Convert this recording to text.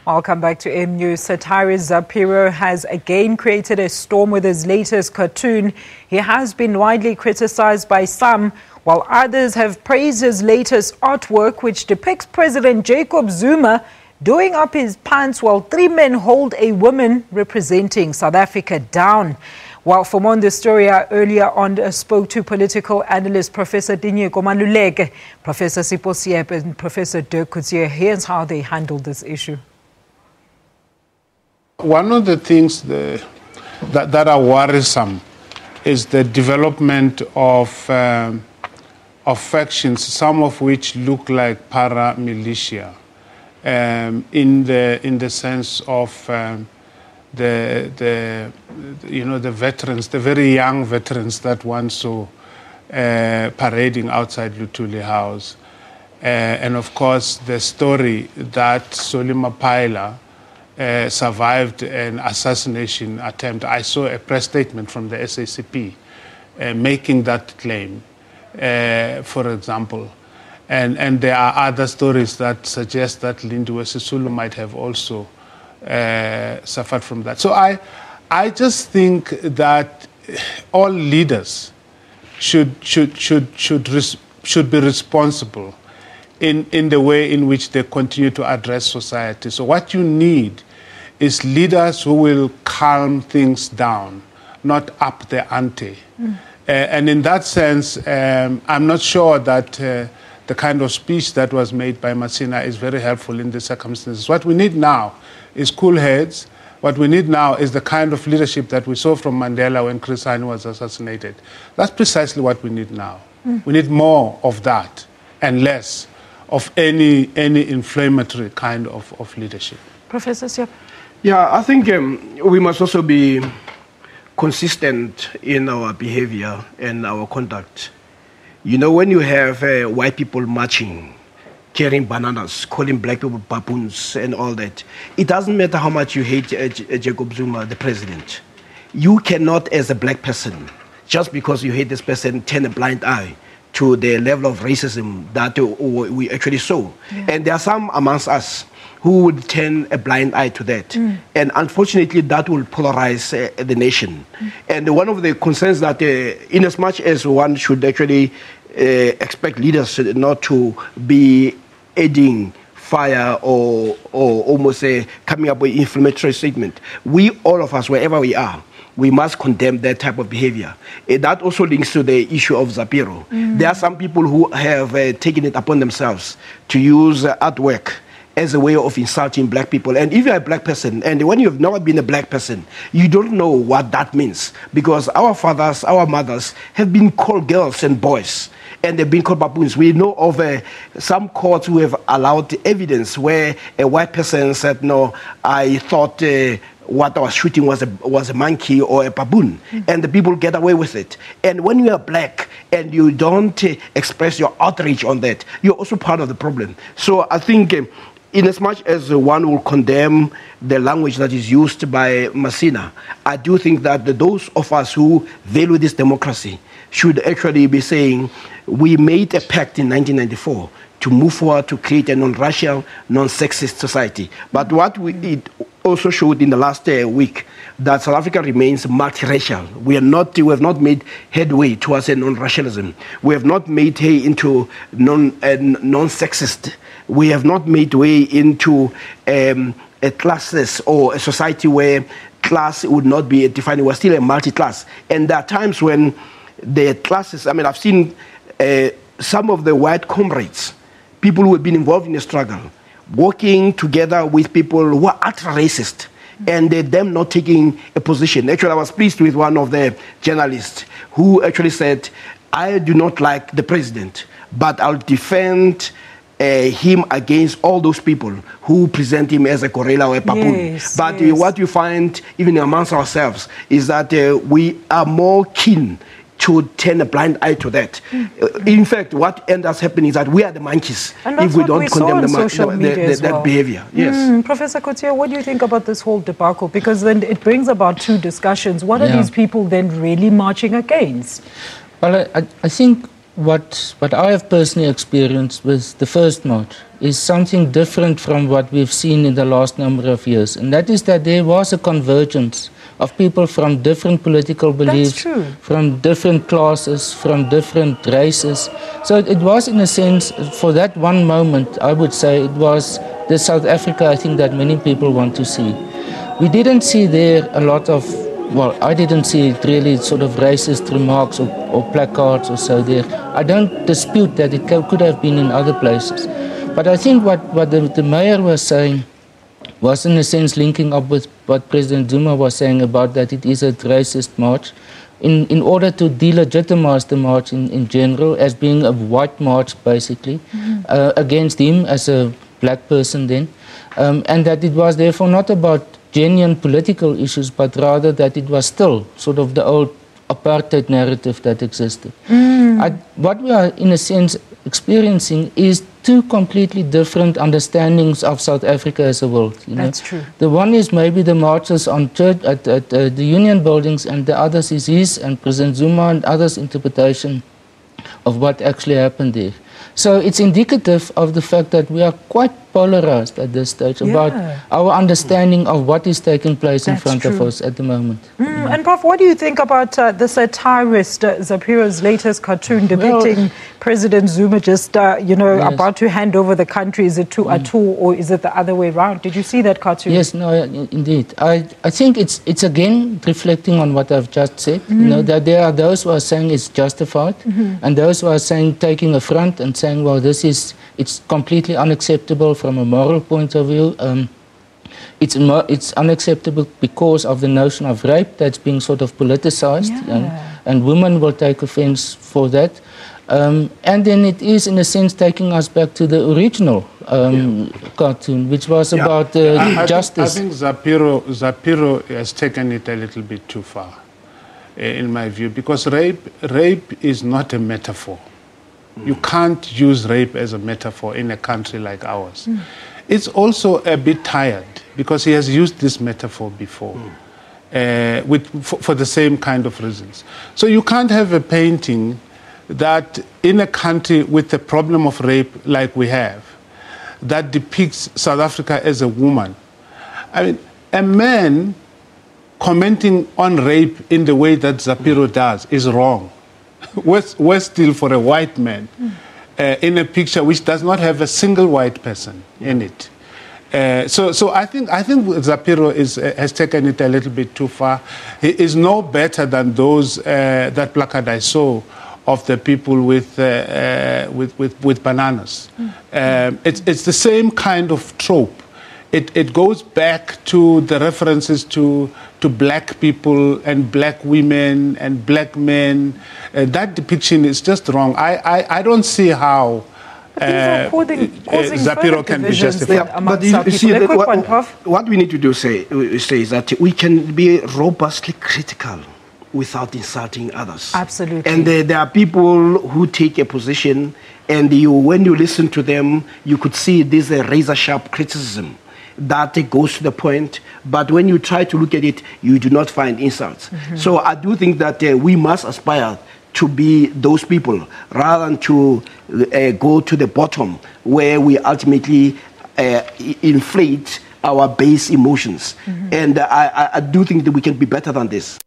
Welcome back to M News. Satirist Zapiro has again created a storm with his latest cartoon. He has been widely criticized by some, while others have praised his latest artwork, which depicts President Jacob Zuma doing up his pants while three men hold a woman representing South Africa down. Well, for more on this story, I earlier on spoke to political analyst Professor Tinyiko Maluleke, Professor Sipho, Seepe, and Professor Dirk. Coetzee. Here's how they handled this issue. One of the things that are worrisome is the development of factions, some of which look like paramilitia, in the sense of the veterans, the very young veterans that one saw parading outside Luthuli House, and of course the story that Solima Paila survived an assassination attempt. I saw a press statement from the SABC making that claim, for example. And there are other stories that suggest that Lindiwe Sisulu might have also suffered from that. So I just think that all leaders should be responsible in the way in which they continue to address society. So what you need is leaders who will calm things down, not up the ante. And in that sense, I'm not sure that the kind of speech that was made by Masina is very helpful in the circumstances. What we need now is cool heads. What we need now is the kind of leadership that we saw from Mandela when Chris Hani was assassinated. That's precisely what we need now. We need more of that and less of any inflammatory kind of leadership. Professor Seepe. Yeah, I think we must also be consistent in our behavior and our conduct. You know, when you have white people marching, carrying bananas, calling black people baboons and all that, it doesn't matter how much you hate Jacob Zuma, the president. You cannot, as a black person, just because you hate this person, turn a blind eye to the level of racism that we actually saw. Yeah. And there are some amongst us who would turn a blind eye to that. And unfortunately, that will polarize the nation. And one of the concerns that, in as much as one should actually expect leaders not to be adding fire or almost coming up with inflammatory statement, we, all of us, wherever we are, we must condemn that type of behavior. That also links to the issue of Zapiro. There are some people who have taken it upon themselves to use artwork as a way of insulting black people. And if you're a black person, and when you've never been a black person, you don't know what that means. Because our fathers, our mothers have been called girls and boys, and they've been called baboons. We know of some courts who have allowed evidence where a white person said, no, I thought what I was shooting was a monkey or a baboon, and the people get away with it. And when you are black and you don't express your outrage on that, you're also part of the problem. So I think in as much as one will condemn the language that is used by Masina, I do think that those of us who value this democracy should actually be saying, we made a pact in 1994 to move forward to create a non-racial, non-sexist society. But what it also showed in the last week, that South Africa remains multiracial. We have not made headway towards a non-racialism. We have not made way into non-sexist. We have not made way into a classless or a society where class would not be defined. We're still a multi-class. And there are times when the classes, I mean, I've seen some of the white comrades, people who have been involved in the struggle, working together with people who are ultra-racist, and them not taking a position. Actually, I was pleased with one of the journalists who actually said, I do not like the president, but I'll defend him against all those people who present him as a gorilla or a baboon. Yes, but yes. What you find, even amongst ourselves, is that we are more keen to turn a blind eye to that. In fact, what ends up happening is that we are the monkeys if we don't condemn that behavior. Yes. Professor Coetzee, what do you think about this whole debacle? Because then it brings about two discussions. What are these people then really marching against? Well, I think what I have personally experienced with the first march is something different from what we've seen in the last number of years. And that is that there was a convergence of people from different political beliefs, from different classes, from different races. So it was, in a sense, for that one moment, I would say it was the South Africa, I think, that many people want to see. We didn't see there a lot of, well, I didn't see really sort of racist remarks or placards or so there. I don't dispute that it could have been in other places. But I think what the mayor was saying was, in a sense, linking up with what President Zuma was saying about that it is a racist march, in order to delegitimize the march in general as being a white march, basically, against him as a black person then, and that it was therefore not about genuine political issues, but rather that it was still sort of the old apartheid narrative that existed. What we are, in a sense, experiencing is two completely different understandings of South Africa as a world. That's true. The one is maybe the marches on church at the union buildings, and the others is his and President Zuma and others' interpretation of what actually happened there. So it's indicative of the fact that we are quite polarized at this stage about our understanding of what is taking place in front of us at the moment. And Prof, what do you think about the satirist Zapiro's latest cartoon depicting President Zuma just, about to hand over the country? Is it to Atu, or is it the other way around? Did you see that cartoon? Yes, no, indeed. I think it's again reflecting on what I've just said. That there are those who are saying it's justified, and those who are saying, taking a front and saying, well, it's completely unacceptable from a moral point of view. It's unacceptable because of the notion of rape that's being sort of politicized, and women will take offense for that. And then it is, in a sense, taking us back to the original cartoon, which was about justice. I think Zapiro has taken it a little bit too far, in my view, because rape is not a metaphor. You can't use rape as a metaphor in a country like ours. It's also a bit tired because he has used this metaphor before for the same kind of reasons. So you can't have a painting that in a country with the problem of rape like we have, that depicts South Africa as a woman. I mean, a man commenting on rape in the way that Zapiro does is wrong. Worse still for a white man in a picture which does not have a single white person in it. So I think Zapiro has taken it a little bit too far. He is no better than those that placard I saw of the people with bananas. It's the same kind of trope. It goes back to the references to black people and black women and black men. That depiction is just wrong. I don't see how Zapiro can be justified. But you see, what we need to do say is that we can be robustly critical without insulting others. Absolutely. And there are people who take a position, and when you listen to them, you could see this razor-sharp criticism that goes to the point, but when you try to look at it, you do not find insults. So I do think that we must aspire to be those people rather than to go to the bottom where we ultimately inflate our base emotions. And I do think that we can be better than this.